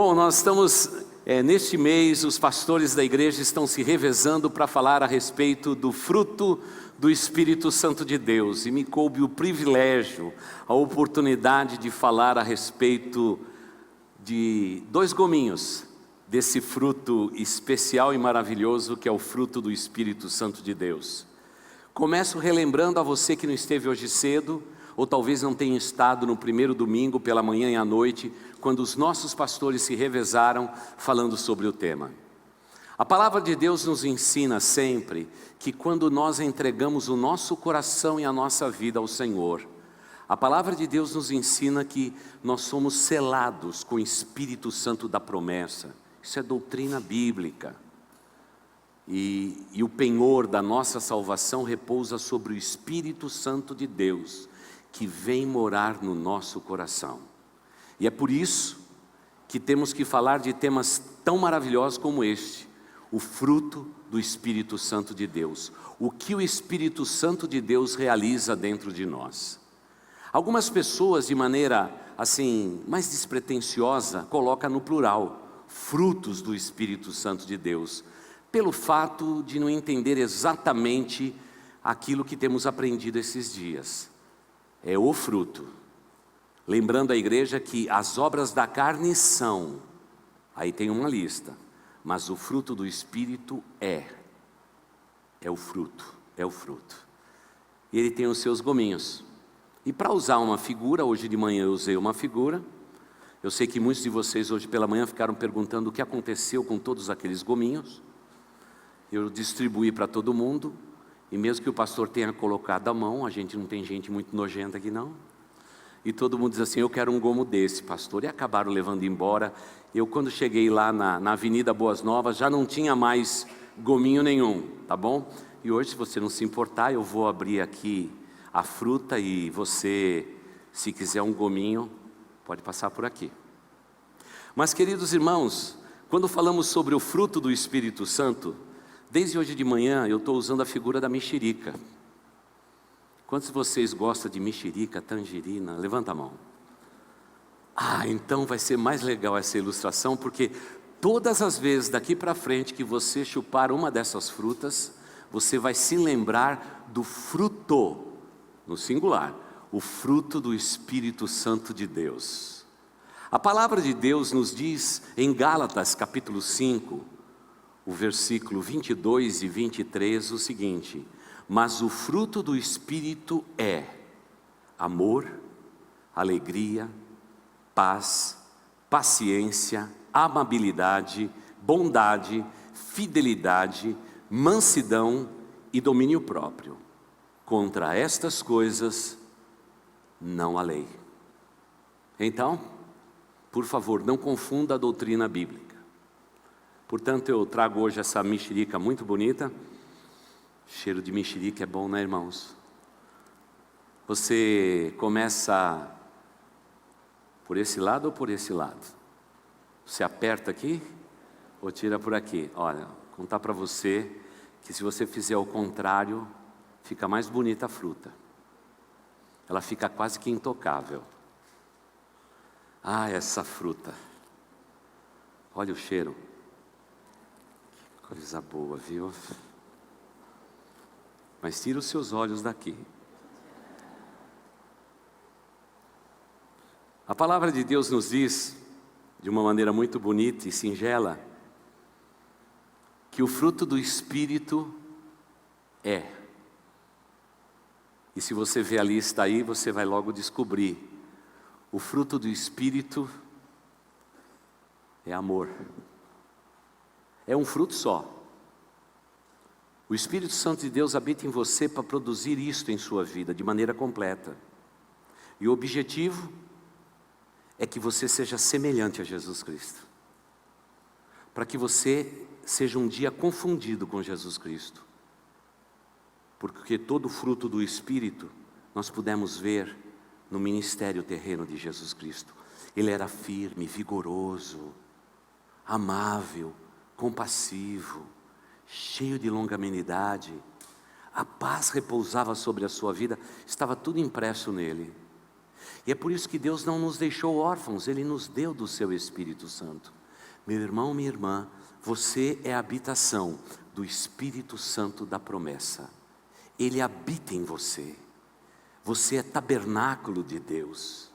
Bom, nós estamos, neste mês, os pastores da igreja estão se revezando para falar a respeito do fruto do Espírito Santo de Deus. E me coube o privilégio, a oportunidade de falar a respeito de 2 gominhos desse fruto especial e maravilhoso que é o fruto do Espírito Santo de Deus. Começo relembrando a você que não esteve hoje cedo, ou talvez não tenha estado no primeiro domingo pela manhã e à noite, quando os nossos pastores se revezaram falando sobre o tema. A palavra de Deus nos ensina sempre que quando nós entregamos o nosso coração e a nossa vida ao Senhor, a palavra de Deus nos ensina que nós somos selados com o Espírito Santo da promessa. Isso é doutrina bíblica. E o penhor da nossa salvação repousa sobre o Espírito Santo de Deus, que vem morar no nosso coração. E é por isso que temos que falar de temas tão maravilhosos como este, o fruto do Espírito Santo de Deus. O que o Espírito Santo de Deus realiza dentro de nós. Algumas pessoas, de maneira assim, mais despretensiosa, colocam no plural, frutos do Espírito Santo de Deus, pelo fato de não entender exatamente aquilo que temos aprendido esses dias. É o fruto. Lembrando a igreja que as obras da carne são, aí tem uma lista, mas o fruto do Espírito é o fruto. E ele tem os seus gominhos. E para usar uma figura, hoje de manhã eu usei uma figura. Eu sei que muitos de vocês hoje pela manhã ficaram perguntando o que aconteceu com todos aqueles gominhos. Eu distribuí para todo mundo. E mesmo que o pastor tenha colocado a mão, a gente não tem gente muito nojenta aqui não. E todo mundo diz assim, eu quero um gomo desse, pastor. E acabaram levando embora. Eu quando cheguei lá na Avenida Boas Novas, já não tinha mais gominho nenhum, tá bom? E hoje, se você não se importar, eu vou abrir aqui a fruta e você, se quiser um gominho, pode passar por aqui. Mas queridos irmãos, quando falamos sobre o fruto do Espírito Santo, desde hoje de manhã eu estou usando a figura da mexerica. Quantos de vocês gostam de mexerica, tangerina? Levanta a mão. Então vai ser mais legal essa ilustração, porque todas as vezes daqui para frente que você chupar uma dessas frutas, você vai se lembrar do fruto, no singular, o fruto do Espírito Santo de Deus. A palavra de Deus nos diz em Gálatas capítulo 5, o versículo 22 e 23, o seguinte: mas o fruto do Espírito é amor, alegria, paz, paciência, amabilidade, bondade, fidelidade, mansidão e domínio próprio. Contra estas coisas não há lei. Então, por favor, não confunda a doutrina bíblica. Portanto, eu trago hoje essa mexerica muito bonita. Cheiro de mexerica é bom, né, irmãos? Você começa por esse lado ou por esse lado? Você aperta aqui ou tira por aqui? Olha, vou contar para você que se você fizer o contrário, fica mais bonita a fruta. Ela fica quase que intocável. Essa fruta. Olha o cheiro. Que coisa boa, viu? Mas tira os seus olhos daqui. A palavra de Deus nos diz, de uma maneira muito bonita e singela, que o fruto do Espírito é. E se você vê a lista aí, você vai logo descobrir. O fruto do Espírito é amor. É um fruto só. O Espírito Santo de Deus habita em você para produzir isto em sua vida, de maneira completa. E o objetivo é que você seja semelhante a Jesus Cristo. Para que você seja um dia confundido com Jesus Cristo. Porque todo o fruto do Espírito nós pudemos ver no ministério terreno de Jesus Cristo. Ele era firme, vigoroso, amável, compassivo, cheio de longanimidade. A paz repousava sobre a sua vida, estava tudo impresso nele. E é por isso que Deus não nos deixou órfãos, Ele nos deu do seu Espírito Santo. Meu irmão, minha irmã, você é a habitação do Espírito Santo da promessa. Ele habita em você. Você é tabernáculo de Deus.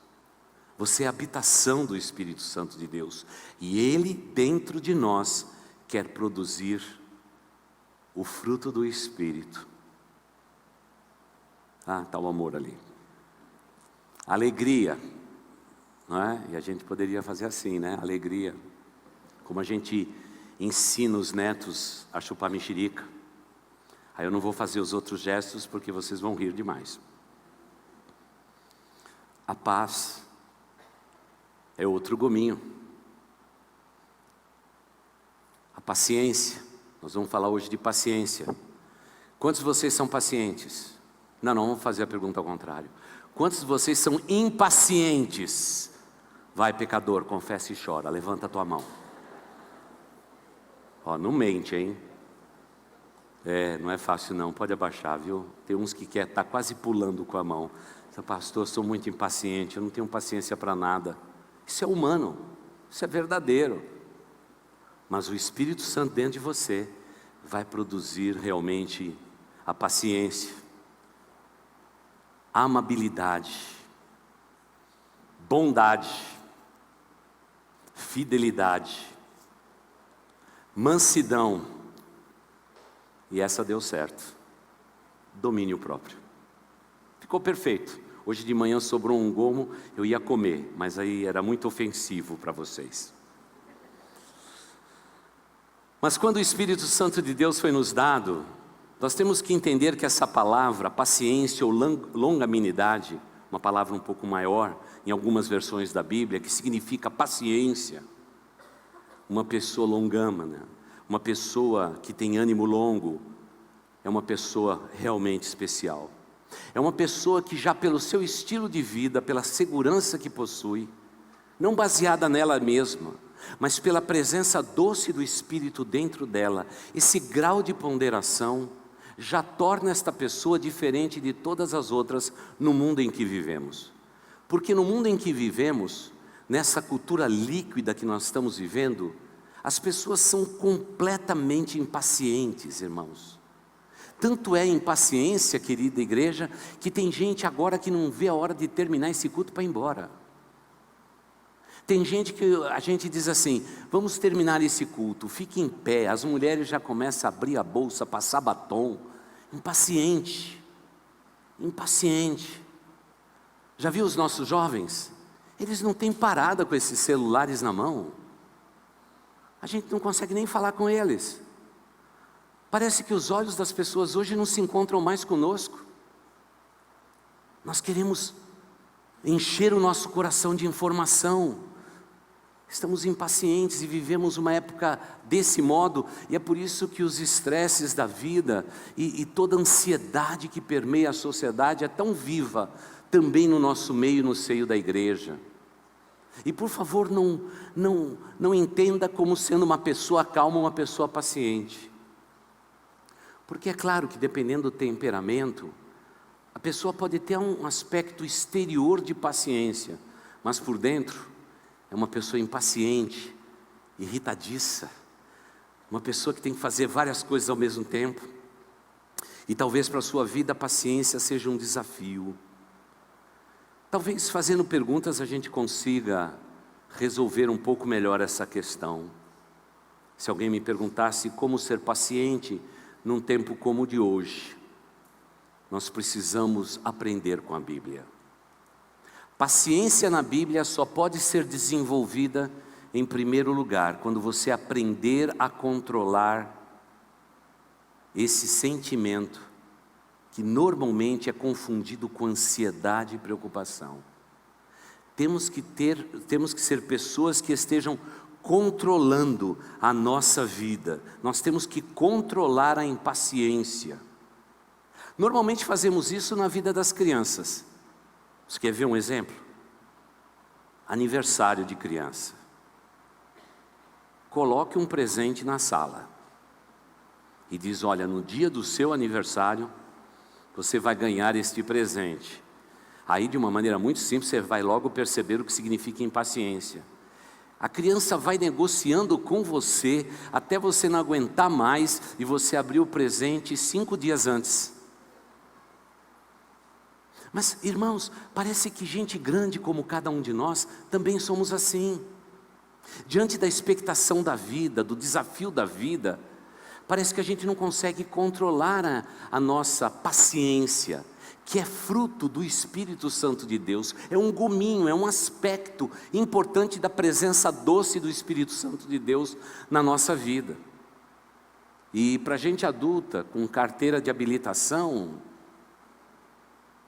Você é a habitação do Espírito Santo de Deus. E Ele, dentro de nós, quer produzir o fruto do Espírito. Ah, está o amor ali. Alegria. Não é? E a gente poderia fazer assim, né? Alegria. Como a gente ensina os netos a chupar mexerica. Aí eu não vou fazer os outros gestos porque vocês vão rir demais. A paz é outro gominho. A paciência. Nós vamos falar hoje de paciência. Quantos de vocês são pacientes? Não, vamos fazer a pergunta ao contrário. Quantos de vocês são impacientes? Vai, pecador, confessa e chora. Levanta a tua mão. Ó, não mente, hein? Não é fácil não, pode abaixar, viu? Tem uns que quer estar quase pulando com a mão. Pastor, sou muito impaciente, eu não tenho paciência para nada. Isso é humano, isso é verdadeiro. Mas o Espírito Santo dentro de você vai produzir realmente a paciência, a amabilidade, bondade, fidelidade, mansidão, e essa deu certo, domínio próprio. Ficou perfeito. Hoje de manhã sobrou um gomo, eu ia comer, mas aí era muito ofensivo para vocês. Mas quando o Espírito Santo de Deus foi nos dado, nós temos que entender que essa palavra, paciência ou longanimidade, uma palavra um pouco maior, em algumas versões da Bíblia, que significa paciência. Uma pessoa longâmana, uma pessoa que tem ânimo longo, é uma pessoa realmente especial. É uma pessoa que já pelo seu estilo de vida, pela segurança que possui, não baseada nela mesma, mas pela presença doce do Espírito dentro dela, esse grau de ponderação já torna esta pessoa diferente de todas as outras no mundo em que vivemos. Porque no mundo em que vivemos, nessa cultura líquida que nós estamos vivendo, as pessoas são completamente impacientes, irmãos. Tanto é impaciência, querida igreja, que tem gente agora que não vê a hora de terminar esse culto para ir embora. Tem gente que a gente diz assim, vamos terminar esse culto, fique em pé, as mulheres já começam a abrir a bolsa, passar batom. Impaciente. Já viu os nossos jovens? Eles não têm parada com esses celulares na mão. A gente não consegue nem falar com eles. Parece que os olhos das pessoas hoje não se encontram mais conosco. Nós queremos encher o nosso coração de informação. Estamos impacientes e vivemos uma época desse modo, e é por isso que os estresses da vida e toda a ansiedade que permeia a sociedade é tão viva também no nosso meio, no seio da igreja. E por favor, não entenda como sendo uma pessoa calma, uma pessoa paciente. Porque é claro que dependendo do temperamento, a pessoa pode ter um aspecto exterior de paciência, mas por dentro é uma pessoa impaciente, irritadiça, uma pessoa que tem que fazer várias coisas ao mesmo tempo. E talvez para a sua vida a paciência seja um desafio. Talvez fazendo perguntas a gente consiga resolver um pouco melhor essa questão. Se alguém me perguntasse como ser paciente num tempo como o de hoje, nós precisamos aprender com a Bíblia. Paciência na Bíblia só pode ser desenvolvida, em primeiro lugar, quando você aprender a controlar esse sentimento que normalmente é confundido com ansiedade e preocupação. Temos que ser pessoas que estejam controlando a nossa vida. Nós temos que controlar a impaciência. Normalmente fazemos isso na vida das crianças. Você quer ver um exemplo? Aniversário de criança. Coloque um presente na sala e diz, olha, no dia do seu aniversário, você vai ganhar este presente. Aí de uma maneira muito simples, você vai logo perceber o que significa impaciência. A criança vai negociando com você até você não aguentar mais e você abrir o presente 5 dias antes. Mas, irmãos, parece que gente grande como cada um de nós também somos assim. Diante da expectação da vida, do desafio da vida, parece que a gente não consegue controlar a nossa paciência, que é fruto do Espírito Santo de Deus. É um gominho, é um aspecto importante da presença doce do Espírito Santo de Deus na nossa vida. E para gente adulta, com carteira de habilitação,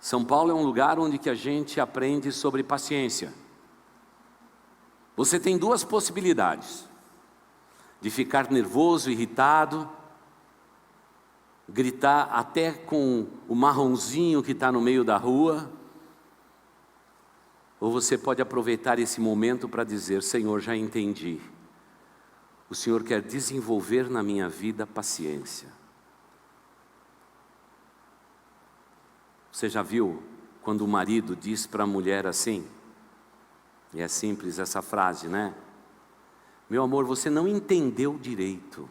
São Paulo é um lugar onde que a gente aprende sobre paciência. Você tem 2 possibilidades: de ficar nervoso, irritado, gritar até com o marronzinho que está no meio da rua, ou você pode aproveitar esse momento para dizer: Senhor, já entendi, o Senhor quer desenvolver na minha vida paciência. Você já viu quando o marido diz para a mulher assim, e é simples essa frase, né? Meu amor, você não entendeu direito.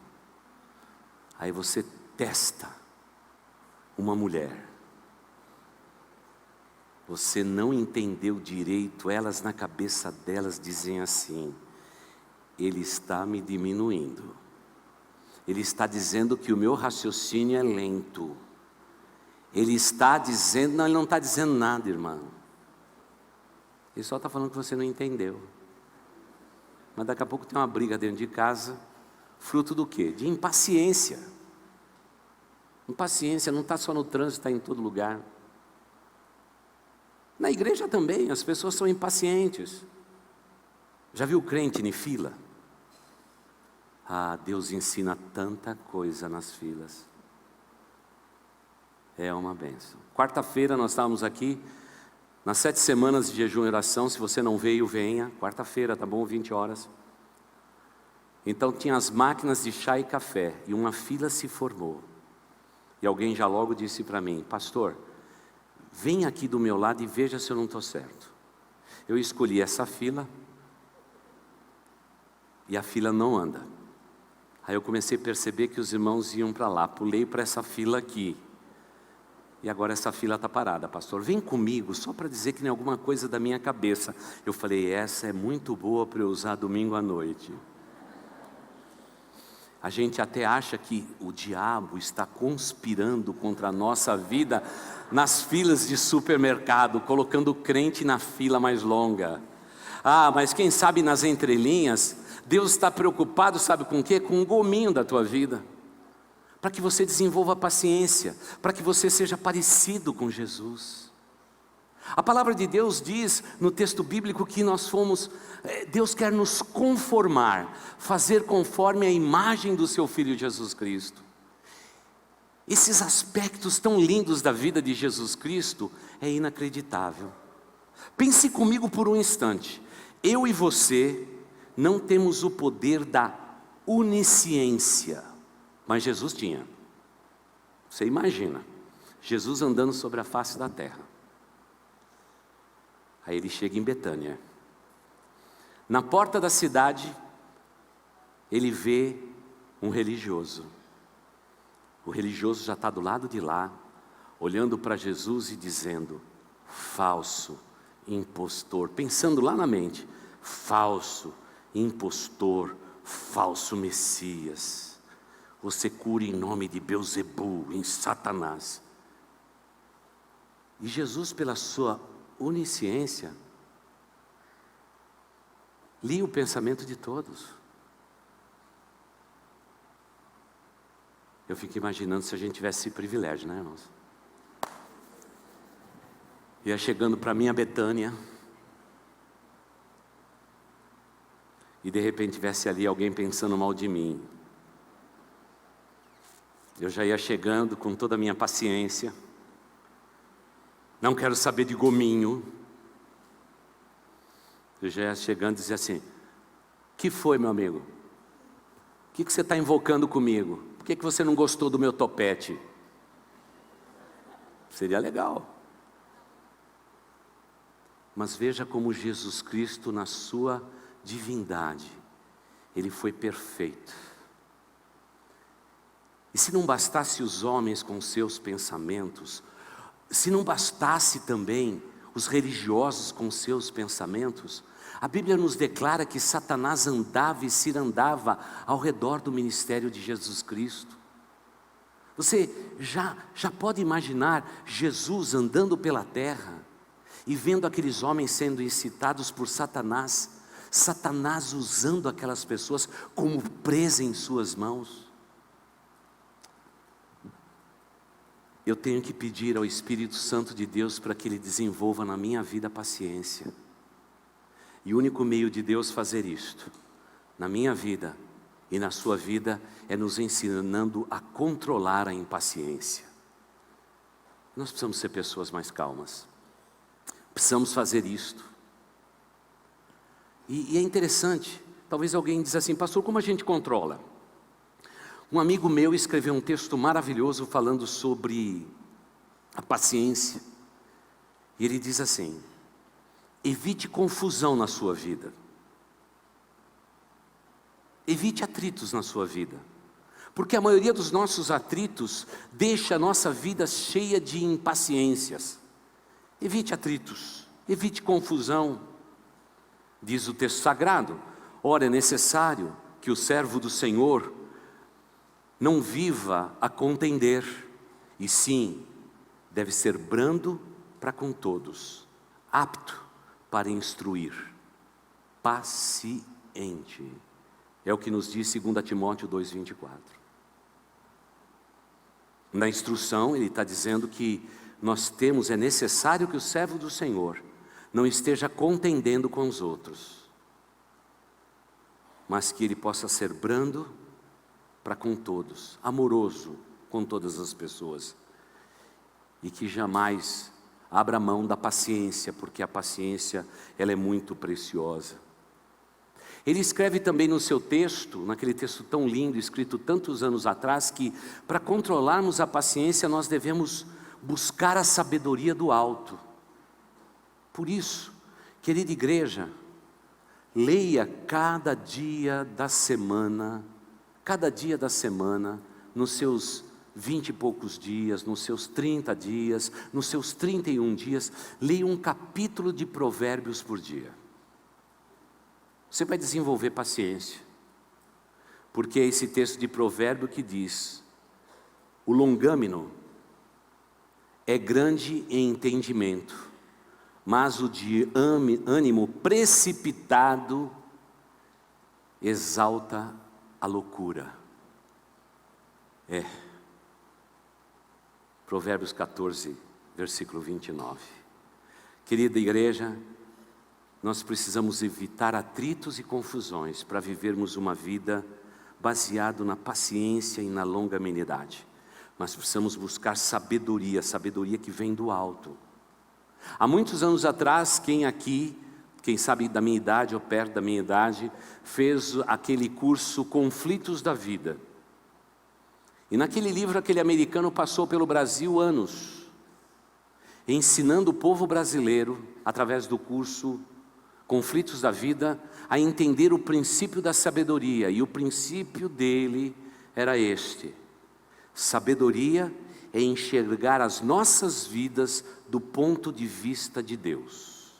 Aí você testa uma mulher. Você não entendeu direito, elas na cabeça delas dizem assim: ele está me diminuindo. Ele está dizendo que o meu raciocínio é lento. Ele está dizendo, não, ele não está dizendo nada, irmão. Ele só está falando que você não entendeu. Mas daqui a pouco tem uma briga dentro de casa, fruto do quê? De impaciência. Impaciência não está só no trânsito, está em todo lugar. Na igreja também, as pessoas são impacientes. Já viu crente em fila? Ah, Deus ensina tanta coisa nas filas. É uma bênção. Quarta-feira nós estávamos aqui, nas 7 semanas de jejum e oração. Se você não veio, venha. Quarta-feira, tá bom? 20 horas. Então tinha as máquinas de chá e café, e uma fila se formou. E alguém já logo disse para mim: pastor, vem aqui do meu lado e veja se eu não estou certo. Eu escolhi essa fila, e a fila não anda. Aí eu comecei a perceber que os irmãos iam para lá, pulei para essa fila aqui. E agora essa fila está parada. Pastor, vem comigo, só para dizer que não é alguma coisa da minha cabeça. Eu falei: essa é muito boa para eu usar domingo à noite. A gente até acha que o diabo está conspirando contra a nossa vida nas filas de supermercado, colocando o crente na fila mais longa. Ah, mas quem sabe nas entrelinhas, Deus está preocupado, sabe com o quê? Com o gominho da tua vida. Para que você desenvolva paciência, para que você seja parecido com Jesus. A palavra de Deus diz no texto bíblico que nós fomos, Deus quer nos conformar, fazer conforme a imagem do seu Filho Jesus Cristo. Esses aspectos tão lindos da vida de Jesus Cristo é inacreditável. Pense comigo por um instante. Eu e você não temos o poder da onisciência, mas Jesus tinha. Você imagina, Jesus andando sobre a face da terra. Aí ele chega em Betânia. Na porta da cidade, ele vê um religioso. O religioso já está do lado de lá, olhando para Jesus e dizendo: falso, impostor. Pensando lá na mente: falso, impostor, falso Messias. Você cura em nome de Belzebu, em Satanás. E Jesus, pela sua onisciência, lia o pensamento de todos. Eu fico imaginando se a gente tivesse esse privilégio, né, irmãos? Ia chegando para mim a Betânia, e de repente tivesse ali alguém pensando mal de mim. Eu já ia chegando com toda a minha paciência. Não quero saber de gominho. Eu já ia chegando e dizia assim: que foi, meu amigo? O que você está invocando comigo? Por que você não gostou do meu topete? Seria legal. Mas veja como Jesus Cristo, na sua divindade, Ele foi perfeito. E se não bastasse os homens com seus pensamentos, se não bastasse também os religiosos com seus pensamentos, a Bíblia nos declara que Satanás andava e cirandava ao redor do ministério de Jesus Cristo. Você já pode imaginar Jesus andando pela terra e vendo aqueles homens sendo incitados por Satanás, Satanás usando aquelas pessoas como presa em suas mãos? Eu tenho que pedir ao Espírito Santo de Deus para que Ele desenvolva na minha vida a paciência. E o único meio de Deus fazer isto, na minha vida e na sua vida, é nos ensinando a controlar a impaciência. Nós precisamos ser pessoas mais calmas. Precisamos fazer isto. E é interessante, talvez alguém diz assim: pastor, como a gente controla? Um amigo meu escreveu um texto maravilhoso falando sobre a paciência. E ele diz assim: evite confusão na sua vida. Evite atritos na sua vida. Porque a maioria dos nossos atritos deixa a nossa vida cheia de impaciências. Evite atritos, evite confusão. Diz o texto sagrado: ora, é necessário que o servo do Senhor não viva a contender, e sim, deve ser brando para com todos, apto para instruir, paciente. É o que nos diz 2 Timóteo 2,24. Na instrução, ele está dizendo que é necessário que o servo do Senhor não esteja contendendo com os outros, mas que ele possa ser brando para com todos, amoroso com todas as pessoas, e que jamais abra mão da paciência, porque a paciência, ela é muito preciosa. Ele escreve também no seu texto, naquele texto tão lindo, escrito tantos anos atrás, que para controlarmos a paciência nós devemos buscar a sabedoria do alto. Por isso, querida igreja, leia cada dia da semana, nos seus 20 e poucos dias, nos seus 30 dias, nos seus 31 dias, leia um capítulo de Provérbios por dia. Você vai desenvolver paciência, porque é esse texto de Provérbio que diz: o longâmino é grande em entendimento, mas o de ânimo precipitado exalta a loucura. Provérbios 14, versículo 29. Querida igreja, nós precisamos evitar atritos e confusões para vivermos uma vida baseada na paciência e na longanimidade. Mas precisamos buscar sabedoria que vem do alto. Há muitos anos atrás, quem sabe da minha idade ou perto da minha idade, fez aquele curso Conflitos da Vida. E naquele livro, aquele americano passou pelo Brasil anos, ensinando o povo brasileiro, através do curso Conflitos da Vida, a entender o princípio da sabedoria. E o princípio dele era este: sabedoria é enxergar as nossas vidas do ponto de vista de Deus.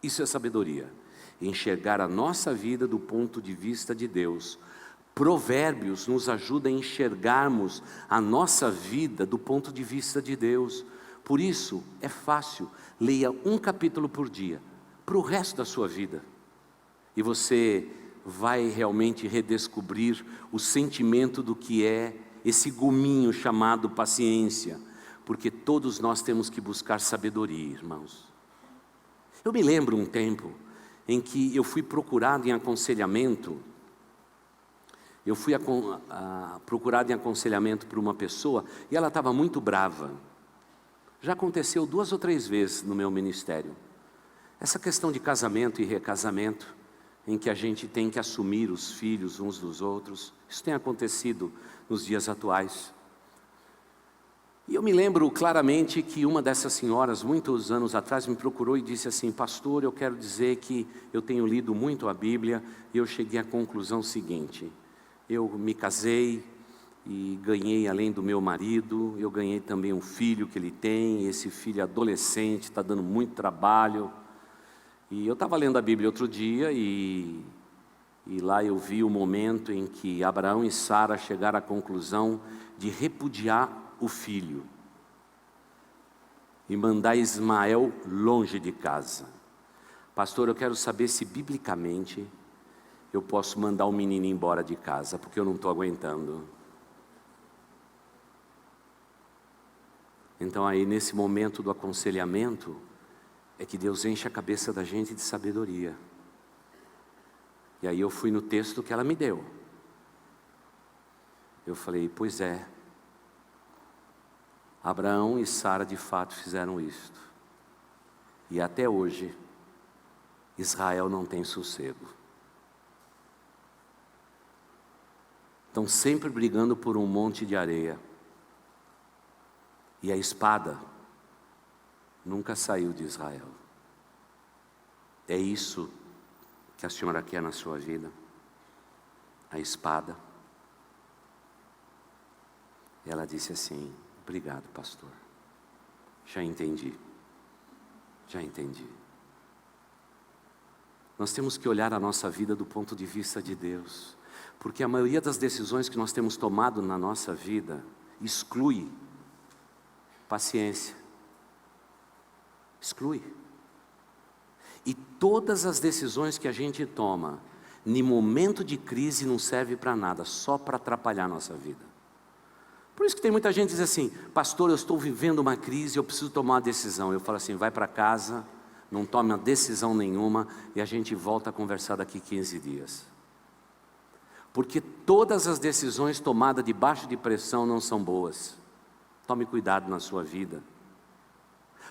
Isso é sabedoria, enxergar a nossa vida do ponto de vista de Deus. Provérbios nos ajuda a enxergarmos a nossa vida do ponto de vista de Deus. Por isso, é fácil, leia um capítulo por dia, para o resto da sua vida. E você vai realmente redescobrir o sentimento do que é esse gominho chamado paciência, porque todos nós temos que buscar sabedoria, irmãos. Eu me lembro um tempo em que eu fui procurado em aconselhamento. Eu fui procurado em aconselhamento por uma pessoa e ela estava muito brava. Já aconteceu 2 ou 3 vezes no meu ministério. Essa questão de casamento e recasamento, em que a gente tem que assumir os filhos uns dos outros, isso tem acontecido nos dias atuais. E eu me lembro claramente que uma dessas senhoras, muitos anos atrás, me procurou e disse assim: pastor, eu quero dizer que eu tenho lido muito a Bíblia e eu cheguei à conclusão seguinte: eu me casei e ganhei, além do meu marido, eu ganhei também um filho que ele tem. Esse filho adolescente está dando muito trabalho. E eu estava lendo a Bíblia outro dia e lá eu vi o momento em que Abraão e Sara chegaram à conclusão de repudiar o filho e mandar Ismael longe de casa. Pastor, eu quero saber se biblicamente eu posso mandar o menino embora de casa, porque eu não estou aguentando. Então aí nesse momento do aconselhamento é que Deus enche a cabeça da gente de sabedoria. E aí eu fui no texto que ela me deu. Eu falei: pois é, Abraão e Sara de fato fizeram isto. E até hoje, Israel não tem sossego. Estão sempre brigando por um monte de areia. E a espada nunca saiu de Israel. É isso que a senhora quer na sua vida? A espada? E ela disse assim: obrigado, pastor. Já entendi. Já entendi. Nós temos que olhar a nossa vida do ponto de vista de Deus, porque a maioria das decisões que nós temos tomado na nossa vida exclui paciência. Exclui. E todas as decisões que a gente toma em momento de crise não serve para nada, só para atrapalhar a nossa vida. Por isso que tem muita gente que diz assim: pastor, eu estou vivendo uma crise, eu preciso tomar uma decisão. Eu falo assim: vai para casa, não tome uma decisão nenhuma e a gente volta a conversar daqui 15 dias. Porque todas as decisões tomadas debaixo de pressão não são boas. Tome cuidado na sua vida.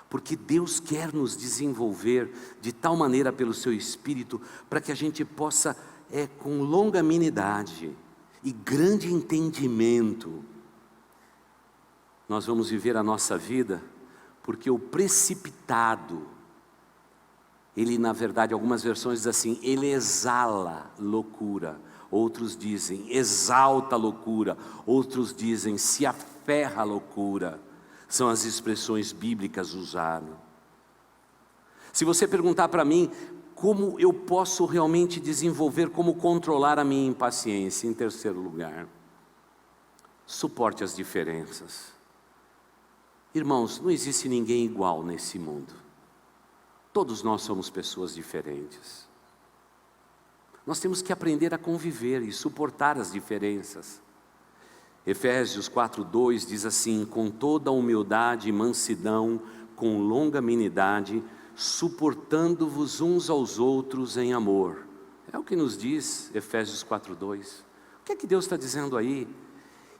Porque Deus quer nos desenvolver de tal maneira pelo seu Espírito, para que a gente possa, com longanimidade e grande entendimento, nós vamos viver a nossa vida. Porque o precipitado, ele na verdade, algumas versões dizem assim, ele exala loucura. Outros dizem exalta loucura. Outros dizem se aferra à loucura. São as expressões bíblicas usadas. Se você perguntar para mim, como eu posso realmente desenvolver, como controlar a minha impaciência? Em terceiro lugar, suporte as diferenças. Irmãos, não existe ninguém igual nesse mundo. Todos nós somos pessoas diferentes. Nós temos que aprender a conviver e suportar as diferenças. Efésios 4:2 diz assim: com toda humildade e mansidão, com longanimidade, suportando-vos uns aos outros em amor. É o que nos diz Efésios 4:2. O que é que Deus está dizendo aí?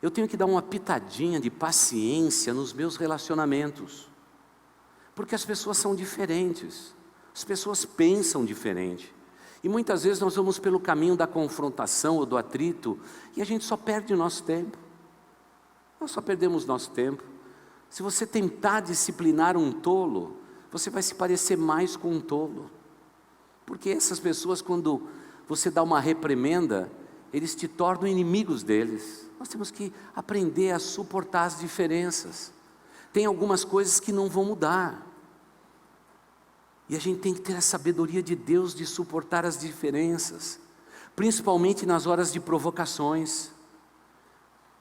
Eu tenho que dar uma pitadinha de paciência nos meus relacionamentos, porque as pessoas são diferentes, as pessoas pensam diferente, e muitas vezes nós vamos pelo caminho da confrontação ou do atrito, e a gente só perde o nosso tempo. Nós só perdemos nosso tempo. Se você tentar disciplinar um tolo, você vai se parecer mais com um tolo, porque essas pessoas, quando você dá uma reprimenda, eles te tornam inimigos deles. Nós temos que aprender a suportar as diferenças. Tem algumas coisas que não vão mudar, e a gente tem que ter a sabedoria de Deus de suportar as diferenças, principalmente nas horas de provocações.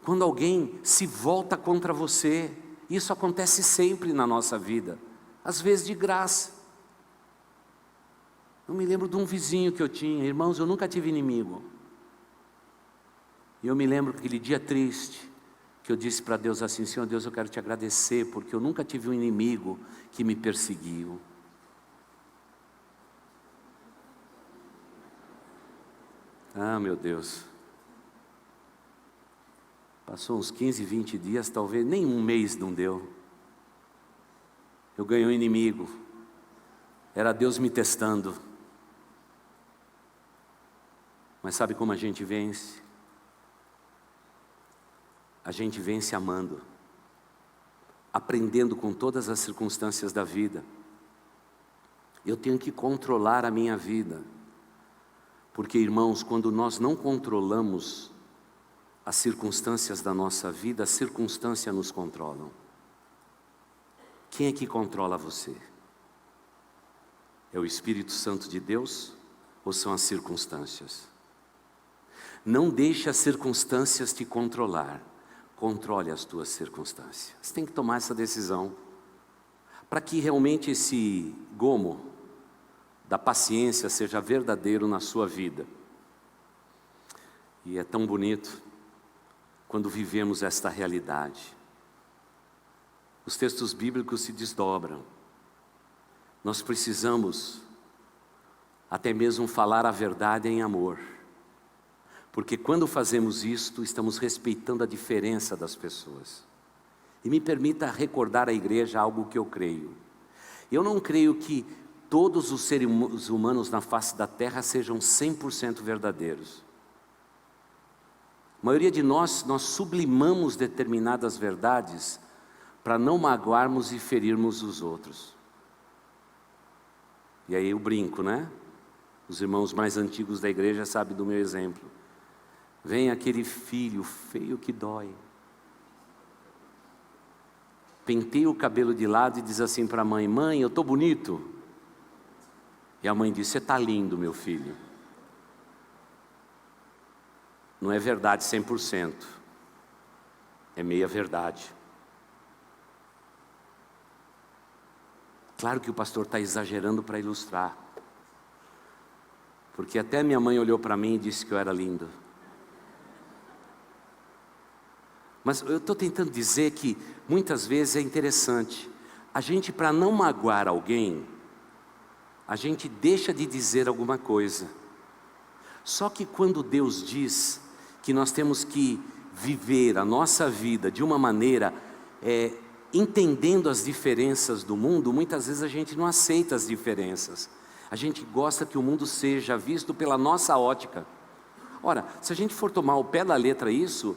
Quando alguém se volta contra você, isso acontece sempre na nossa vida, às vezes de graça. Eu me lembro de um vizinho que eu tinha, irmãos, eu nunca tive inimigo. E eu me lembro aquele dia triste, que eu disse para Deus assim: Senhor Deus, eu quero te agradecer, porque eu nunca tive um inimigo que me perseguiu. Ah, meu Deus. Passou uns 15, 20 dias, talvez nem um mês não deu. Eu ganhei um inimigo. Era Deus me testando. Mas sabe como a gente vence? A gente vence amando. aprendendo com todas as circunstâncias da vida. Eu tenho que controlar a minha vida. Porque, irmãos, quando nós não controlamos as circunstâncias da nossa vida, as circunstâncias nos controlam. Quem é que controla você? É o Espírito Santo de Deus ou são as circunstâncias? Não deixe as circunstâncias te controlar. Controle as tuas circunstâncias. Você tem que tomar essa decisão. Para que realmente esse gomo da paciência seja verdadeiro na sua vida. E é tão bonito quando vivemos esta realidade. Os textos bíblicos se desdobram. Nós precisamos até mesmo falar a verdade em amor. Porque quando fazemos isto, estamos respeitando a diferença das pessoas. E me permita recordar à igreja algo que eu creio. Eu não creio que todos os seres humanos na face da terra sejam 100% verdadeiros. A maioria de nós sublimamos determinadas verdades para não magoarmos e ferirmos os outros. E aí eu brinco, né? Os irmãos mais antigos da igreja sabem do meu exemplo. Vem aquele filho feio que dói. Penteia o cabelo de lado e diz assim para a mãe: mãe, eu estou bonito? E a mãe diz: você está lindo, meu filho. Não é verdade 100%. É meia verdade. Claro que o pastor está exagerando para ilustrar. Porque até minha mãe olhou para mim e disse que eu era lindo. Mas eu estou tentando dizer que muitas vezes é interessante. A gente, para não magoar alguém, a gente deixa de dizer alguma coisa. Só que quando Deus diz que nós temos que viver a nossa vida de uma maneira, entendendo as diferenças do mundo, muitas vezes a gente não aceita as diferenças. A gente gosta que o mundo seja visto pela nossa ótica. Ora, se a gente for tomar ao pé da letra isso,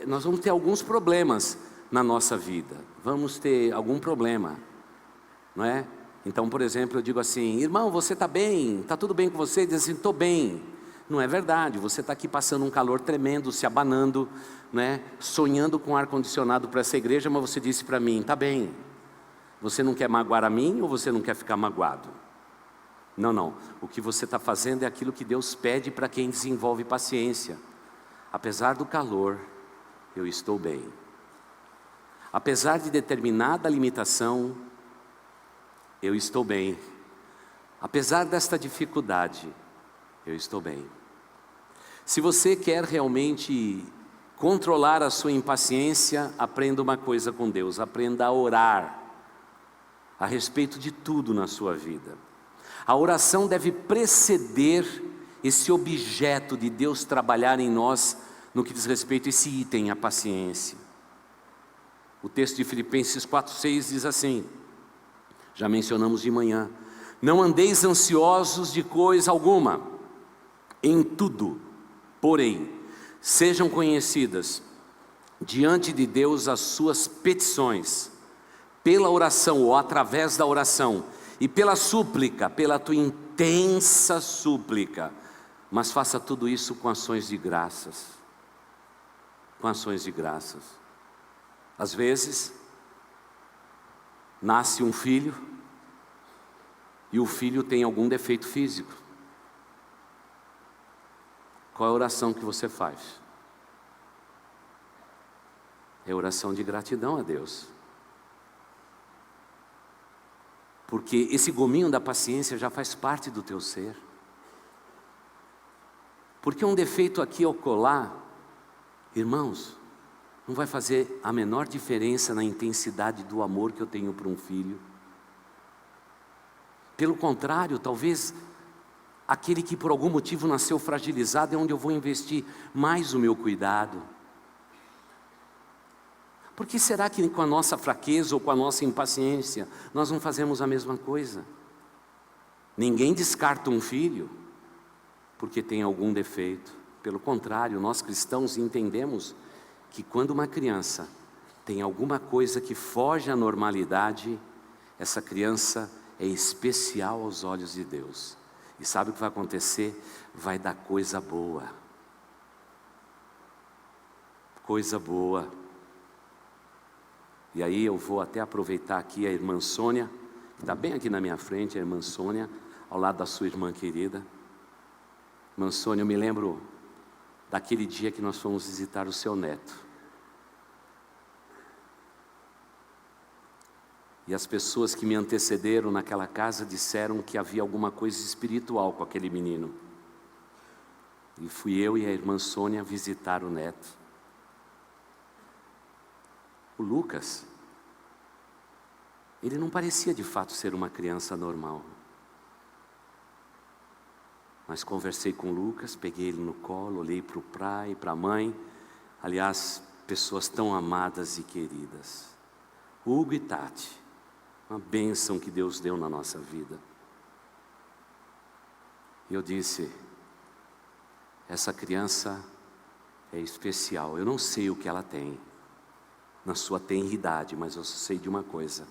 nós vamos ter alguns problemas na nossa vida. Vamos ter algum problema, não é? Então, por exemplo, eu digo assim: irmão, você está bem? Está tudo bem com você? Ele diz assim: estou bem. Não é verdade, você está aqui passando um calor tremendo, se abanando, né? Sonhando com ar-condicionado para essa igreja, mas você disse para mim: está bem. Você não quer magoar a mim ou você não quer ficar magoado? Não. O que você está fazendo é aquilo que Deus pede para quem desenvolve paciência. Apesar do calor, eu estou bem. Apesar de determinada limitação, eu estou bem. Apesar desta dificuldade, eu estou bem. Se você quer realmente controlar a sua impaciência, aprenda uma coisa com Deus: aprenda a orar a respeito de tudo na sua vida. A oração deve preceder esse objeto de Deus trabalhar em nós no que diz respeito a esse item, a paciência. O texto de Filipenses 4:6 diz assim, já mencionamos de manhã: não andeis ansiosos de coisa alguma, em tudo, porém, sejam conhecidas diante de Deus as suas petições, pela oração ou através da oração, e pela súplica, pela tua intensa súplica, mas faça tudo isso com ações de graças. Com ações de graças. Às vezes, nasce um filho, e o filho tem algum defeito físico. Qual é a oração que você faz? É oração de gratidão a Deus. Porque esse gominho da paciência já faz parte do teu ser. Porque um defeito aqui ou colar, irmãos, não vai fazer a menor diferença na intensidade do amor que eu tenho por um filho. Pelo contrário, talvez aquele que por algum motivo nasceu fragilizado é onde eu vou investir mais o meu cuidado. Por que será que com a nossa fraqueza ou com a nossa impaciência nós não fazemos a mesma coisa? Ninguém descarta um filho porque tem algum defeito. Pelo contrário, nós cristãos entendemos que quando uma criança tem alguma coisa que foge à normalidade, essa criança é especial aos olhos de Deus. E sabe o que vai acontecer? Vai dar coisa boa. Coisa boa. E aí eu vou até aproveitar aqui a irmã Sônia, que está bem aqui na minha frente, a irmã Sônia, ao lado da sua irmã querida. Irmã Sônia, eu me lembro daquele dia que nós fomos visitar o seu neto. E as pessoas que me antecederam naquela casa disseram que havia alguma coisa espiritual com aquele menino. E fui eu e a irmã Sônia visitar o neto. O Lucas, ele não parecia de fato ser uma criança normal. Mas conversei com o Lucas, peguei ele no colo, olhei para o pai, para a mãe. Aliás, pessoas tão amadas e queridas. Hugo e Tati, uma bênção que Deus deu na nossa vida. E eu disse, essa criança é especial. Eu não sei o que ela tem na sua tenridade, mas eu só sei de uma coisa: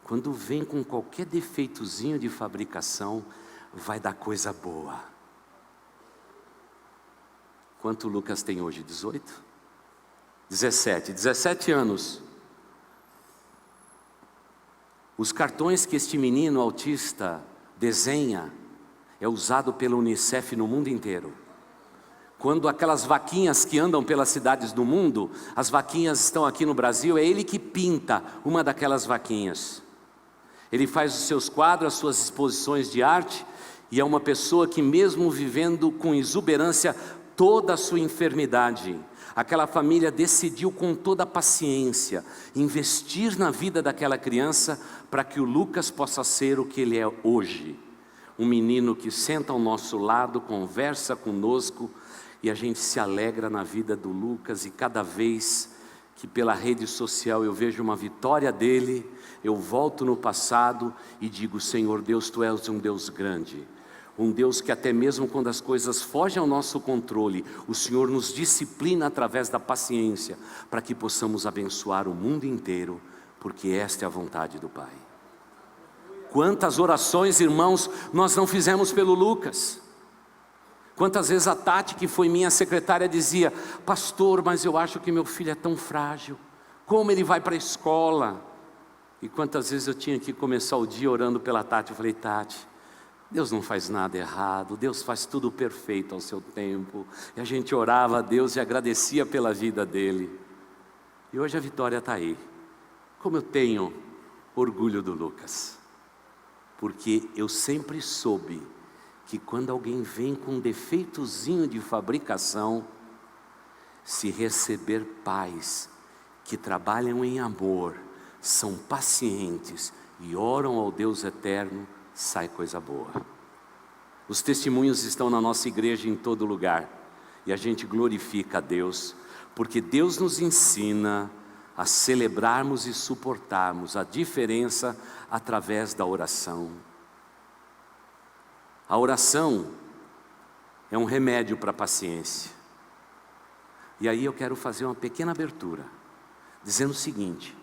quando vem com qualquer defeitozinho de fabricação, vai dar coisa boa. Quanto o Lucas tem hoje? 18? 17 anos. Os cartões que este menino autista desenha é usado pela Unicef no mundo inteiro. Quando aquelas vaquinhas que andam pelas cidades do mundo, as vaquinhas estão aqui no Brasil, é ele que pinta uma daquelas vaquinhas. Ele faz os seus quadros, as suas exposições de arte, e é uma pessoa que, mesmo vivendo com exuberância toda a sua enfermidade, aquela família decidiu com toda a paciência investir na vida daquela criança para que o Lucas possa ser o que ele é hoje. Um menino que senta ao nosso lado, conversa conosco, e a gente se alegra na vida do Lucas. E cada vez que pela rede social eu vejo uma vitória dele, eu volto no passado e digo: Senhor Deus, Tu és um Deus grande, um Deus que até mesmo quando as coisas fogem ao nosso controle, o Senhor nos disciplina através da paciência, para que possamos abençoar o mundo inteiro, porque esta é a vontade do Pai. Quantas orações, irmãos, nós não fizemos pelo Lucas? Quantas vezes a Tati, que foi minha secretária, dizia: pastor, mas eu acho que meu filho é tão frágil, como ele vai para a escola? E quantas vezes eu tinha que começar o dia orando pela Tati. Eu falei: Tati, Deus não faz nada errado, Deus faz tudo perfeito ao seu tempo. E a gente orava a Deus e agradecia pela vida dele. E hoje a vitória está aí. Como eu tenho orgulho do Lucas, porque eu sempre soube que quando alguém vem com um defeitozinho de fabricação, se receber pais que trabalham em amor, são pacientes e oram ao Deus eterno, sai coisa boa. Os testemunhos estão na nossa igreja em todo lugar, e a gente glorifica a Deus, porque Deus nos ensina a celebrarmos e suportarmos a diferença através da oração. A oração é um remédio para a paciência. E aí eu quero fazer uma pequena abertura, dizendo o seguinte: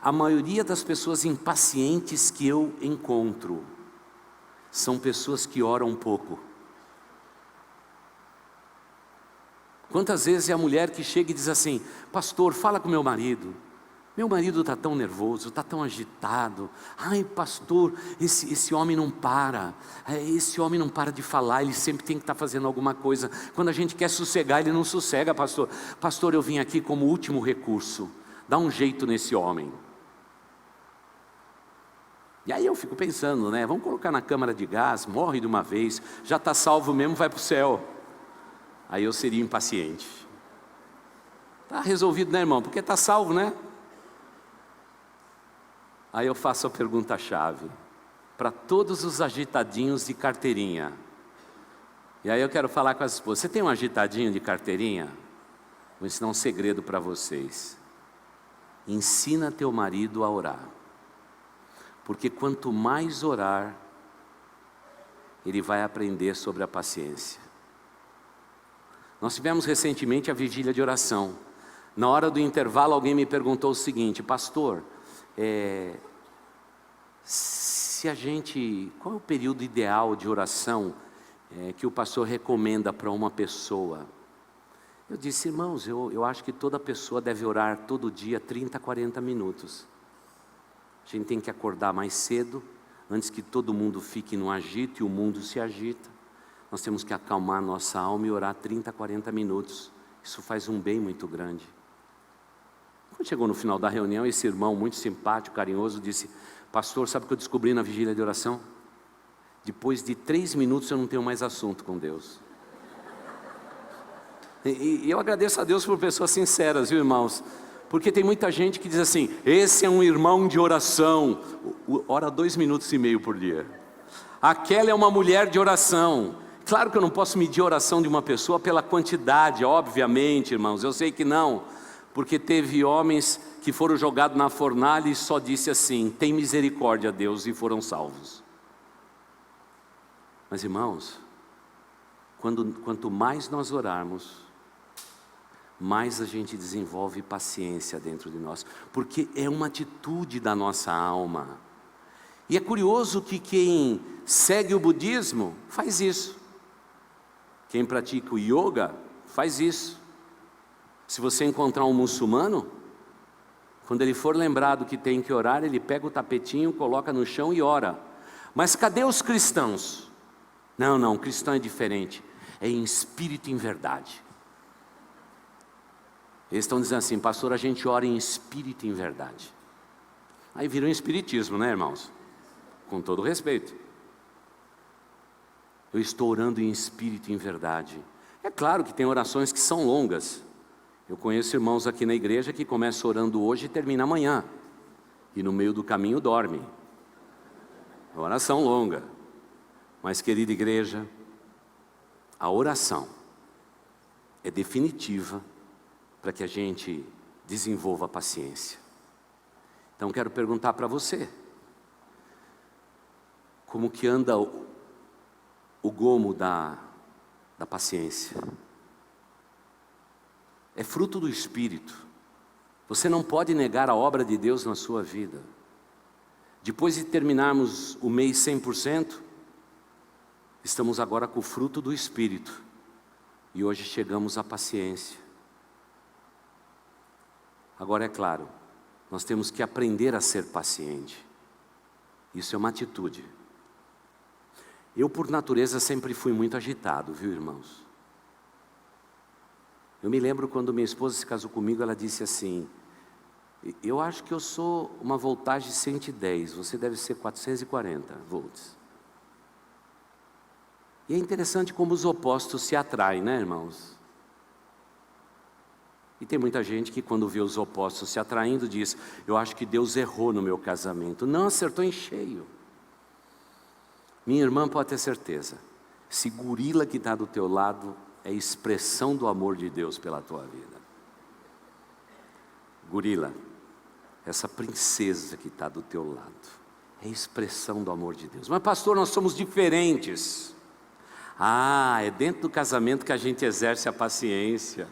a maioria das pessoas impacientes que eu encontro são pessoas que oram pouco. Quantas vezes é a mulher que chega e diz assim: pastor, fala com meu marido está tão nervoso, está tão agitado. Ai pastor, esse homem não para, de falar, ele sempre tem que estar fazendo alguma coisa. Quando a gente quer sossegar, ele não sossega, pastor. Pastor, eu vim aqui como último recurso, dá um jeito nesse homem. E aí eu fico pensando, né? Vamos colocar na câmara de gás, morre de uma vez, já está salvo mesmo, vai para o céu. Aí eu seria impaciente. Está resolvido, né, irmão? Porque está salvo, né? Aí eu faço a pergunta-chave para todos os agitadinhos de carteirinha. E aí eu quero falar com as esposas: você tem um agitadinho de carteirinha? Vou ensinar um segredo para vocês. Ensina teu marido a orar. Porque quanto mais orar, ele vai aprender sobre a paciência. Nós tivemos recentemente a vigília de oração. Na hora do intervalo, alguém me perguntou o seguinte: pastor, qual é o período ideal de oração que o pastor recomenda para uma pessoa? Eu disse: irmãos, eu acho que toda pessoa deve orar todo dia 30, 40 minutos. A gente tem que acordar mais cedo, antes que todo mundo fique no agito e o mundo se agita. Nós temos que acalmar nossa alma e orar 30, 40 minutos. Isso faz um bem muito grande. Quando chegou no final da reunião, esse irmão muito simpático, carinhoso, disse: pastor, sabe o que eu descobri na vigília de oração? Depois de 3 minutos eu não tenho mais assunto com Deus. E eu agradeço a Deus por pessoas sinceras, viu, irmãos? Porque tem muita gente que diz assim: esse é um irmão de oração, ora 2,5 minutos por dia. Aquela é uma mulher de oração. Claro que eu não posso medir a oração de uma pessoa pela quantidade, obviamente, irmãos, eu sei que não. Porque teve homens que foram jogados na fornalha e só disse assim: tem misericórdia, Deus, e foram salvos. Mas irmãos, quanto mais nós orarmos, mais a gente desenvolve paciência dentro de nós, porque é uma atitude da nossa alma. E é curioso que quem segue o budismo faz isso, quem pratica o yoga faz isso. Se você encontrar um muçulmano, quando ele for lembrado que tem que orar, ele pega o tapetinho, coloca no chão e ora. Mas cadê os cristãos? Não, cristão é diferente, é em espírito e em verdade. Eles estão dizendo assim: pastor, a gente ora em espírito e em verdade. Aí virou um espiritismo, né, irmãos? Com todo respeito. Eu estou orando em espírito e em verdade. É claro que tem orações que são longas. Eu conheço irmãos aqui na igreja que começam orando hoje e termina amanhã. E no meio do caminho dorme. É uma oração longa. Mas, querida igreja, a oração é definitiva para que a gente desenvolva a paciência. Então quero perguntar para você: como que anda o gomo da paciência? É fruto do Espírito. Você não pode negar a obra de Deus na sua vida. Depois de terminarmos o mês 100%, estamos agora com o fruto do Espírito. E hoje chegamos à paciência. Agora é claro, nós temos que aprender a ser paciente. Isso é uma atitude. Eu, por natureza, sempre fui muito agitado, viu, irmãos? Eu me lembro quando minha esposa se casou comigo, ela disse assim: eu acho que eu sou uma voltagem 110, você deve ser 440 volts. E é interessante como os opostos se atraem, né, irmãos? E tem muita gente que quando vê os opostos se atraindo diz: eu acho que Deus errou no meu casamento. Não, acertou em cheio. Minha irmã pode ter certeza, esse gorila que está do teu lado é expressão do amor de Deus pela tua vida. Gorila, essa princesa que está do teu lado, é expressão do amor de Deus. Mas pastor, nós somos diferentes. É dentro do casamento que a gente exerce a paciência.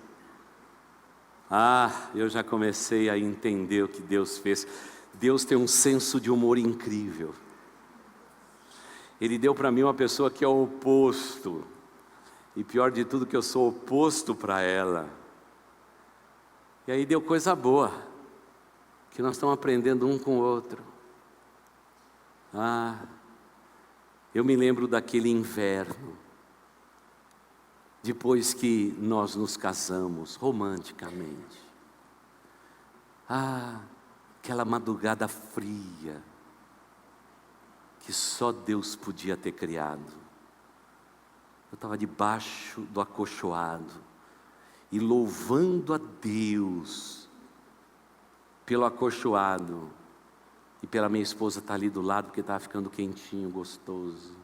Eu já comecei a entender o que Deus fez. Deus tem um senso de humor incrível. Ele deu para mim uma pessoa que é o oposto. E pior de tudo, que eu sou oposto para ela. E aí deu coisa boa, que nós estamos aprendendo um com o outro. Eu me lembro daquele inverno, depois que nós nos casamos romanticamente. Aquela madrugada fria, que só Deus podia ter criado. Eu estava debaixo do acolchoado e louvando a Deus pelo acolchoado e pela minha esposa estar ali do lado, porque estava ficando quentinho, gostoso.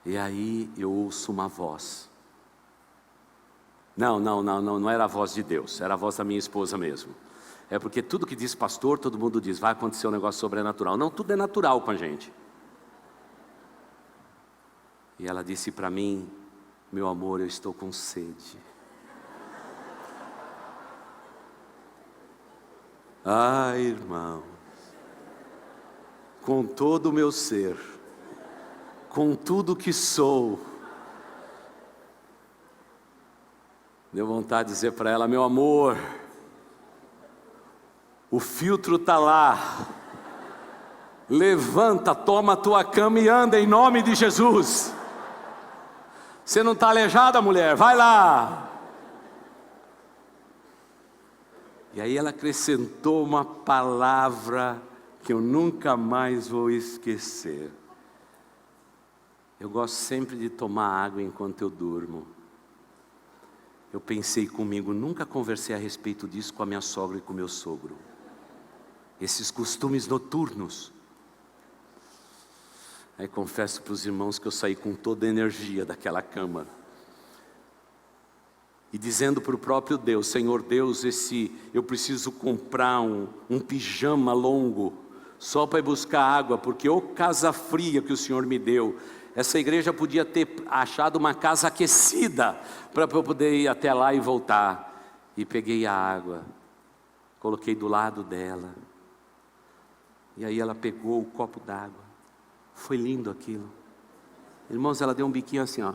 E aí eu ouço uma voz. Não era a voz de Deus, era a voz da minha esposa mesmo. É porque tudo que diz pastor, todo mundo diz: vai acontecer um negócio sobrenatural. Não, tudo é natural com a gente. E ela disse para mim: meu amor, eu estou com sede. Ah, irmão, com todo o meu ser, com tudo que sou, deu vontade de dizer para ela: meu amor, o filtro está lá, levanta, toma a tua cama e anda em nome de Jesus. Você não está aleijada, mulher? Vai lá. E aí ela acrescentou uma palavra que eu nunca mais vou esquecer. Eu gosto sempre de tomar água enquanto eu durmo. Eu pensei comigo, nunca conversei a respeito disso com a minha sogra e com o meu sogro. Esses costumes noturnos. Aí confesso para os irmãos que eu saí com toda a energia daquela cama. E dizendo para o próprio Deus: Senhor Deus, eu preciso comprar um pijama longo, só para ir buscar água, porque ô casa fria que o Senhor me deu. Essa igreja podia ter achado uma casa aquecida, para eu poder ir até lá e voltar. E peguei a água, coloquei do lado dela. E aí ela pegou o copo d'água. Foi lindo aquilo. Irmãos, ela deu um biquinho assim, ó.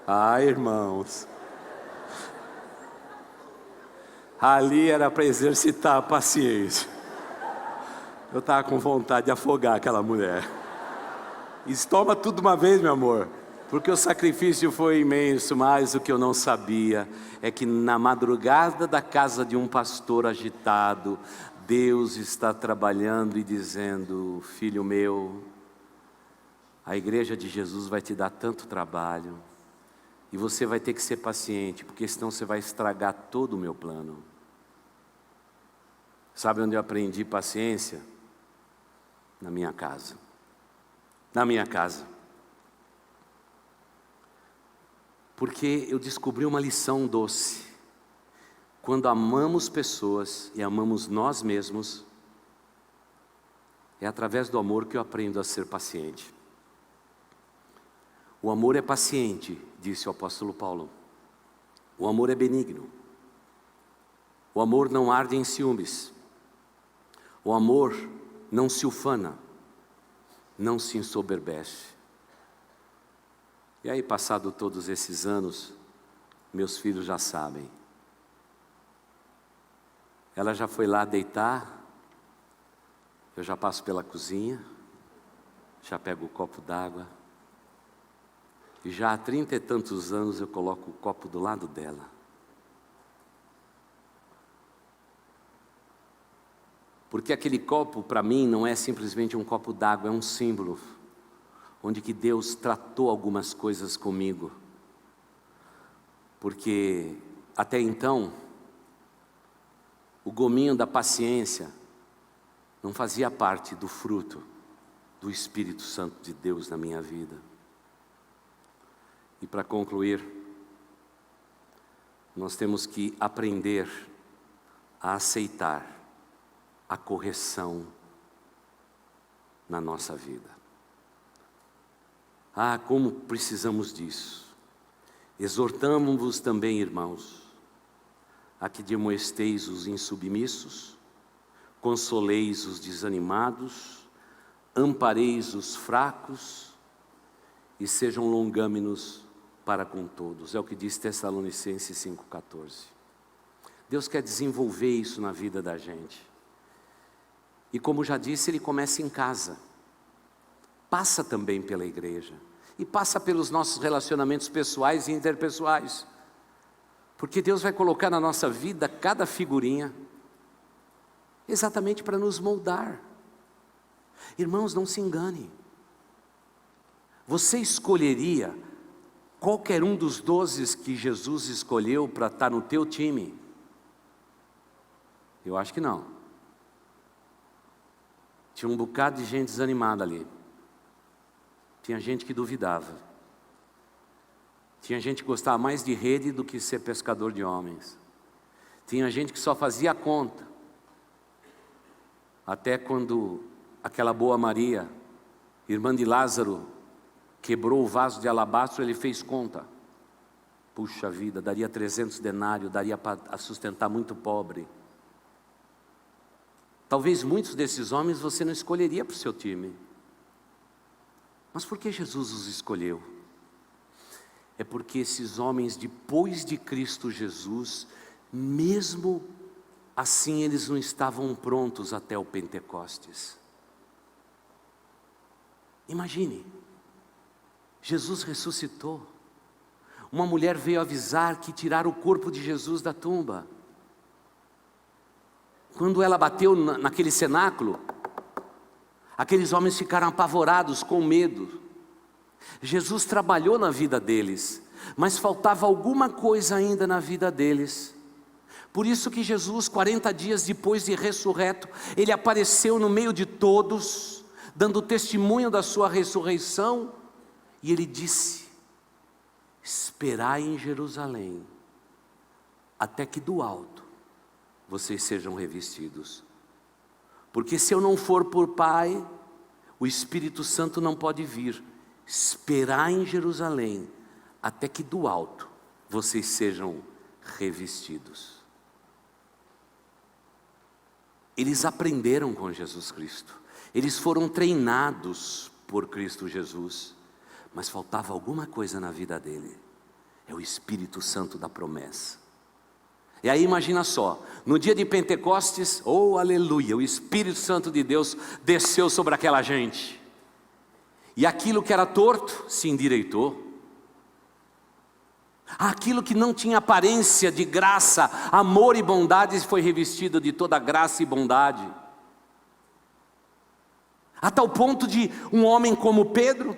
Ah, irmãos, ali era para exercitar a paciência. Eu estava com vontade de afogar aquela mulher. Toma tudo uma vez, meu amor, porque o sacrifício foi imenso. Mas o que eu não sabia é que na madrugada da casa de um pastor agitado, Deus está trabalhando e dizendo: filho meu, a igreja de Jesus vai te dar tanto trabalho, e você vai ter que ser paciente, porque senão você vai estragar todo o meu plano. Sabe onde eu aprendi paciência? Na minha casa. Na minha casa. Porque eu descobri uma lição doce. Quando amamos pessoas e amamos nós mesmos, é através do amor que eu aprendo a ser paciente. O amor é paciente, disse o apóstolo Paulo. O amor é benigno. O amor não arde em ciúmes. O amor não se ufana, não se ensoberbece. E aí, passado todos esses anos, meus filhos já sabem. Ela já foi lá deitar, eu já passo pela cozinha, já pego o copo d'água, e já há 30 e tantos anos eu coloco o copo do lado dela. Porque aquele copo para mim não é simplesmente um copo d'água, é um símbolo, onde que Deus tratou algumas coisas comigo. Porque até então, o gominho da paciência não fazia parte do fruto do Espírito Santo de Deus na minha vida. E para concluir, nós temos que aprender a aceitar a correção na nossa vida. Ah, como precisamos disso. Exortamo-vos também, irmãos, a que demoesteis os insubmissos, consoleis os desanimados, ampareis os fracos e sejam longâmenos para com todos. É o que diz Tessalonicenses 5,14. Deus quer desenvolver isso na vida da gente. E como já disse, Ele começa em casa. Passa também pela igreja. E passa pelos nossos relacionamentos pessoais e interpessoais. Porque Deus vai colocar na nossa vida cada figurinha, exatamente para nos moldar. Irmãos, não se engane. Você escolheria qualquer um dos 12 que Jesus escolheu para estar no teu time? Eu acho que não. Tinha um bocado de gente desanimada ali. Tinha gente que duvidava. Tinha gente que gostava mais de rede do que ser pescador de homens. Tinha gente que só fazia a conta. Até quando aquela boa Maria, irmã de Lázaro, quebrou o vaso de alabastro, ele fez conta. Puxa vida, daria 300 denários, daria para sustentar muito pobre. Talvez muitos desses homens você não escolheria para o seu time. Mas por que Jesus os escolheu? É porque esses homens, depois de Cristo Jesus, mesmo assim eles não estavam prontos até o Pentecostes. Imagine, Jesus ressuscitou. Uma mulher veio avisar que tiraram o corpo de Jesus da tumba. Quando ela bateu naquele cenáculo, aqueles homens ficaram apavorados, com medo. Jesus trabalhou na vida deles, mas faltava alguma coisa ainda na vida deles. Por isso que Jesus, 40 dias depois de ressurreto, ele apareceu no meio de todos, dando testemunho da sua ressurreição, e ele disse: esperai em Jerusalém, até que do alto vocês sejam revestidos. Porque se eu não for por Pai, o Espírito Santo não pode vir. Esperai em Jerusalém, até que do alto vocês sejam revestidos. Eles aprenderam com Jesus Cristo, eles foram treinados por Cristo Jesus, mas faltava alguma coisa na vida dele, é o Espírito Santo da promessa. E aí imagina só, no dia de Pentecostes, oh aleluia, o Espírito Santo de Deus desceu sobre aquela gente, e aquilo que era torto se endireitou, aquilo que não tinha aparência de graça, amor e bondade foi revestido de toda graça e bondade, a tal ponto de um homem como Pedro,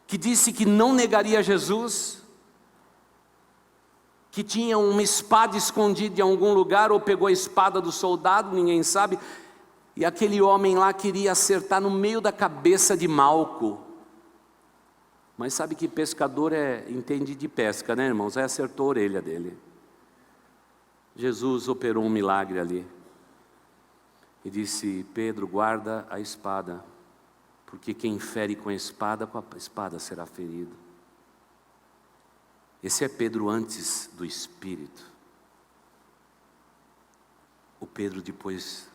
que disse que não negaria Jesus, que tinha uma espada escondida em algum lugar, ou pegou a espada do soldado, ninguém sabe, e aquele homem lá queria acertar no meio da cabeça de Malco. Mas sabe que pescador entende de pesca, né, irmãos? Aí acertou a orelha dele. Jesus operou um milagre ali, e disse: Pedro, guarda a espada, porque quem fere com a espada será ferido. Esse é Pedro antes do Espírito. O Pedro depois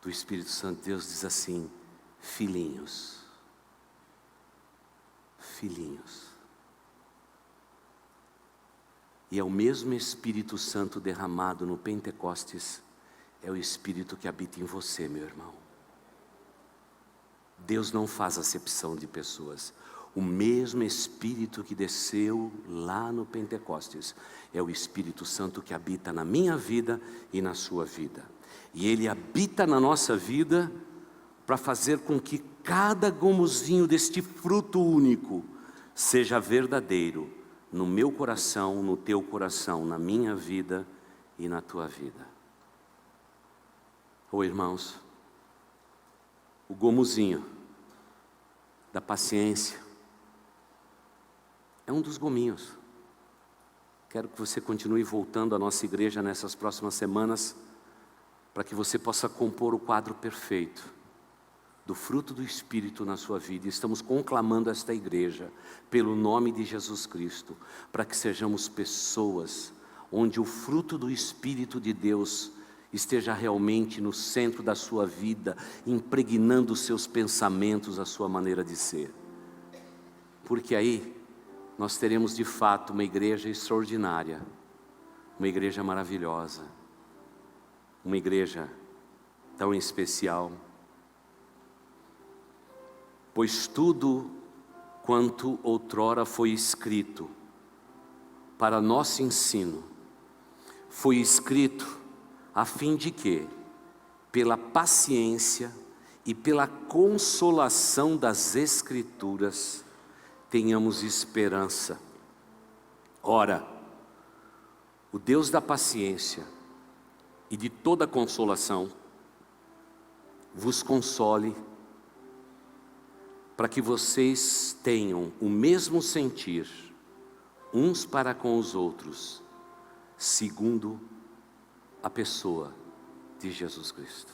do Espírito Santo, Deus diz assim: filhinhos, filhinhos. E é o mesmo Espírito Santo derramado no Pentecostes, é o Espírito que habita em você, meu irmão. Deus não faz acepção de pessoas. O mesmo Espírito que desceu lá no Pentecostes é o Espírito Santo que habita na minha vida e na sua vida. E Ele habita na nossa vida para fazer com que cada gomozinho deste fruto único seja verdadeiro no meu coração, no teu coração, na minha vida e na tua vida. Oh, irmãos, o gomozinho da paciência é um dos gominhos. Quero que você continue voltando à nossa igreja nessas próximas semanas, para que você possa compor o quadro perfeito do fruto do Espírito na sua vida. Estamos conclamando esta igreja, pelo nome de Jesus Cristo, para que sejamos pessoas onde o fruto do Espírito de Deus esteja realmente no centro da sua vida, impregnando os seus pensamentos, a sua maneira de ser. Porque aí nós teremos de fato uma igreja extraordinária, uma igreja maravilhosa, uma igreja tão especial. Pois tudo quanto outrora foi escrito para nosso ensino, foi escrito a fim de que, pela paciência e pela consolação das Escrituras, tenhamos esperança. Ora, o Deus da paciência e de toda consolação vos console, para que vocês tenham o mesmo sentir uns para com os outros, segundo a pessoa de Jesus Cristo.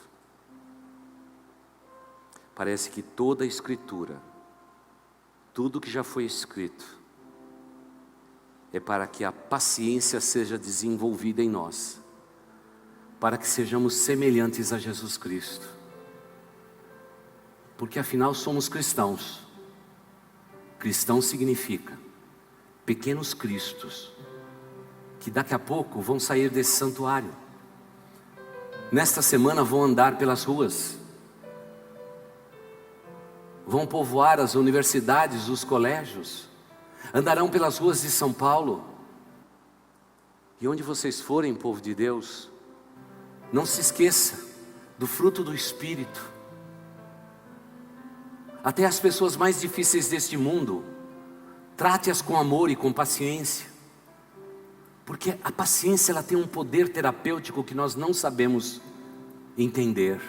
Parece que toda a Escritura Tudo que já foi escrito é para que a paciência seja desenvolvida em nós, para que sejamos semelhantes a Jesus Cristo, porque afinal somos cristãos. Cristão significa pequenos cristos, que daqui a pouco vão sair desse santuário. Nesta semana vão andar pelas ruas, vão povoar as universidades, os colégios, andarão pelas ruas de São Paulo. E onde vocês forem, povo de Deus, não se esqueça do fruto do Espírito. Até as pessoas mais difíceis deste mundo, trate-as com amor e com paciência, porque a paciência ela tem um poder terapêutico que nós não sabemos entender,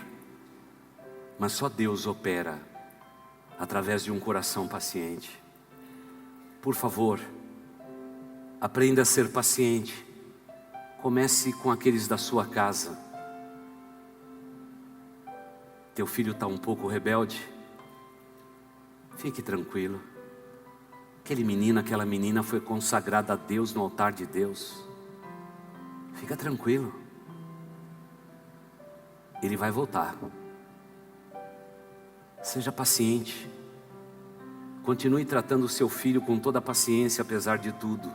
mas só Deus opera através de um coração paciente. Por favor, aprenda a ser paciente. Comece com aqueles da sua casa. Teu filho está um pouco rebelde? Fique tranquilo. Aquela menina foi consagrada a Deus no altar de Deus. Fica tranquilo. Ele vai voltar. Seja paciente. Continue tratando o seu filho com toda a paciência, apesar de tudo.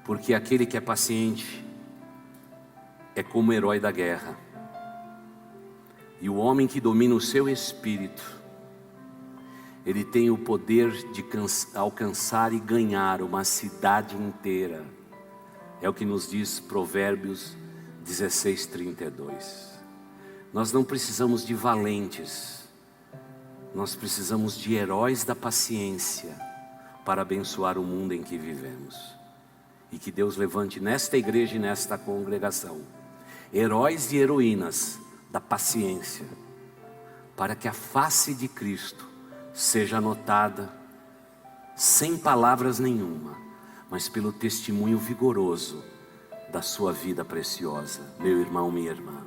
Porque aquele que é paciente é como o herói da guerra. E o homem que domina o seu espírito, ele tem o poder de alcançar e ganhar uma cidade inteira. É o que nos diz Provérbios 16:32. Nós não precisamos de valentes, nós precisamos de heróis da paciência para abençoar o mundo em que vivemos. E que Deus levante nesta igreja e nesta congregação heróis e heroínas da paciência, para que a face de Cristo seja notada sem palavras nenhuma, mas pelo testemunho vigoroso da sua vida preciosa. Meu irmão, minha irmã,